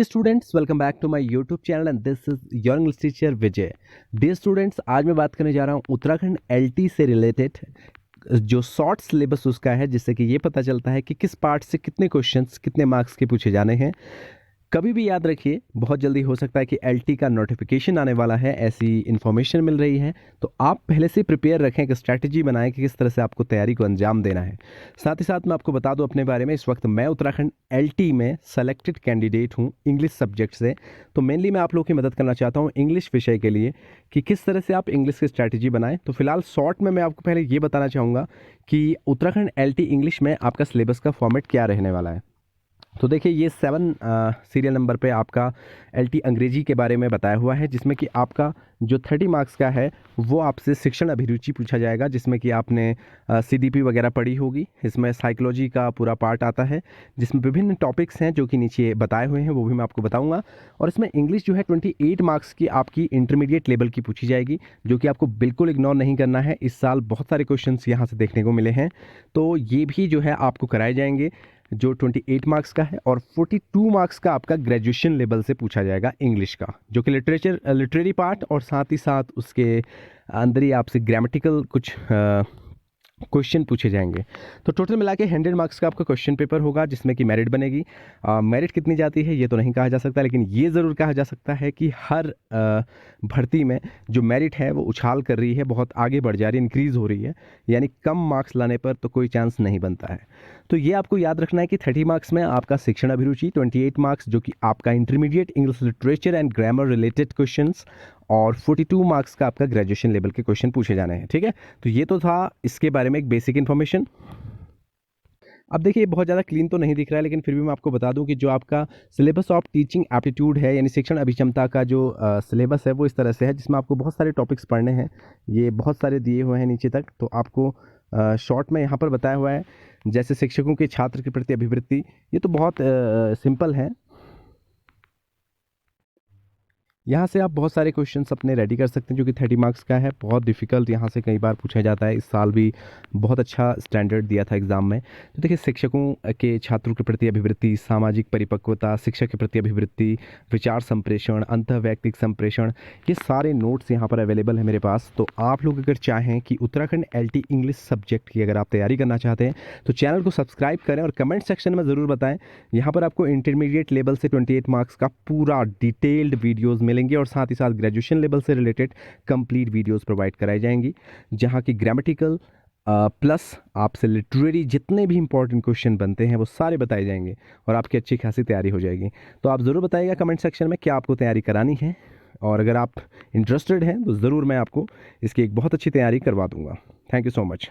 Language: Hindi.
Dear students, welcome back to my YouTube channel and this is your English teacher Vijay. Dear students, आज मैं बात करने जा रहा हूँ उत्तराखंड एलटी से रिलेटेड जो शॉर्ट सिलेबस उसका है, जिससे कि ये पता चलता है कि किस पार्ट से कितने क्वेश्चंस कितने मार्क्स के पूछे जाने हैं। कभी भी याद रखिए, बहुत जल्दी हो सकता है कि एलटी का नोटिफिकेशन आने वाला है, ऐसी इन्फॉर्मेशन मिल रही है। तो आप पहले से प्रिपेयर रखें, एक स्ट्रैटेजी बनाएं कि किस तरह से आपको तैयारी को अंजाम देना है। साथ ही साथ मैं आपको बता दूं अपने बारे में, इस वक्त मैं उत्तराखंड एलटी में सेलेक्टेड कैंडिडेट हूं इंग्लिश सब्जेक्ट से। तो मेनली मैं आप लोगों की मदद करना चाहता हूं इंग्लिश विषय के लिए कि किस तरह से आप इंग्लिश की स्ट्रैटेजी बनाएं। तो फिलहाल शॉर्ट में मैं आपको पहले ये बताना चाहूँगा कि उत्तराखंड एलटी इंग्लिश में आपका सिलेबस का फॉर्मेट क्या रहने वाला है। तो देखिए, ये 7 सीरियल नंबर पे आपका एलटी अंग्रेजी के बारे में बताया हुआ है, जिसमें कि आपका जो 30 मार्क्स का है वो आपसे शिक्षण अभिरुचि पूछा जाएगा, जिसमें कि आपने सीडीपी वगैरह पढ़ी होगी। इसमें साइकोलॉजी का पूरा पार्ट आता है, जिसमें विभिन्न टॉपिक्स हैं जो कि नीचे बताए हुए हैं, वो भी मैं आपको बताऊंगा। और इसमें इंग्लिश जो है 28 मार्क्स की आपकी इंटरमीडिएट लेवल की पूछी जाएगी, जो कि आपको बिल्कुल इग्नोर नहीं करना है। इस साल बहुत सारे क्वेश्चन यहाँ से देखने को मिले हैं, तो ये भी जो है आपको कराए जाएंगे, जो 28 मार्क्स का है। और 42 मार्क्स का आपका ग्रेजुएशन लेवल से पूछा जाएगा इंग्लिश का, जो कि लिटरेरी पार्ट, और साथ ही साथ उसके अंदर ही आपसे ग्रामेटिकल कुछ क्वेश्चन पूछे जाएंगे। तो टोटल मिला के 100 मार्क्स का आपका क्वेश्चन पेपर होगा, जिसमें कि मेरिट बनेगी। मेरिट कितनी जाती है ये तो नहीं कहा जा सकता, लेकिन ये ज़रूर कहा जा सकता है कि हर भर्ती में जो मेरिट है वो उछाल कर रही है, बहुत आगे बढ़ जा रही है, इंक्रीज़ हो रही है। यानी कम मार्क्स लाने पर तो कोई चांस नहीं बनता है। तो ये आपको याद रखना है कि 30 मार्क्स में आपका शिक्षण अभिरुचि, 28 मार्क्स जो कि आपका intermediate English literature and grammar related questions, और 42 मार्क्स का आपका ग्रेजुएशन लेवल के क्वेश्चन पूछे जाने हैं। ठीक है, तो ये तो था इसके बारे में एक बेसिक इन्फॉर्मेशन। अब देखिए, बहुत ज़्यादा क्लीन तो नहीं दिख रहा है, लेकिन फिर भी मैं आपको बता दूं कि जो आपका सिलेबस ऑफ टीचिंग एप्टीट्यूड है, यानी शिक्षण अभिक्षमता का जो सिलेबस है वो इस तरह से है, जिसमें आपको बहुत सारे टॉपिक्स पढ़ने हैं। ये बहुत सारे दिए हुए हैं नीचे तक, तो आपको शॉर्ट में यहाँ पर बताया हुआ है। जैसे शिक्षकों के छात्र के प्रति अभिवृत्ति, ये तो बहुत सिंपल है। यहाँ से आप बहुत सारे क्वेश्चंस अपने रेडी कर सकते हैं, जो कि 30 मार्क्स का है। बहुत डिफिकल्ट यहाँ से कई बार पूछा जाता है, इस साल भी बहुत अच्छा स्टैंडर्ड दिया था एग्जाम में। तो देखिए, शिक्षकों के छात्रों के प्रति अभिवृत्ति, सामाजिक परिपक्वता, शिक्षक के प्रति अभिवृत्ति, विचार संप्रेषण, अंतःवैयक्तिक संप्रेषण, ये सारे नोट्स यहाँ पर अवेलेबल है मेरे पास। तो आप लोग अगर चाहें कि उत्तराखंड एलटी इंग्लिश सब्जेक्ट की अगर आप तैयारी करना चाहते हैं, तो चैनल को सब्सक्राइब करें और कमेंट सेक्शन में ज़रूर बताएं। यहाँ पर आपको इंटरमीडिएट लेवल से 28 मार्क्स का पूरा डिटेल्ड वीडियोज़ मिलेंगे, और साथ ही साथ ग्रेजुएशन लेवल से रिलेटेड कंप्लीट वीडियोस प्रोवाइड कराई जाएंगी, जहां की ग्रामेटिकल प्लस आपसे लिटरेरी जितने भी इंपॉर्टेंट क्वेश्चन बनते हैं वो सारे बताए जाएंगे, और आपकी अच्छी खासी तैयारी हो जाएगी। तो आप ज़रूर बताइएगा कमेंट सेक्शन में क्या आपको तैयारी करानी है, और अगर आप इंटरेस्टेड हैं तो ज़रूर मैं आपको इसकी एक बहुत अच्छी तैयारी करवा दूंगा। Thank you so much.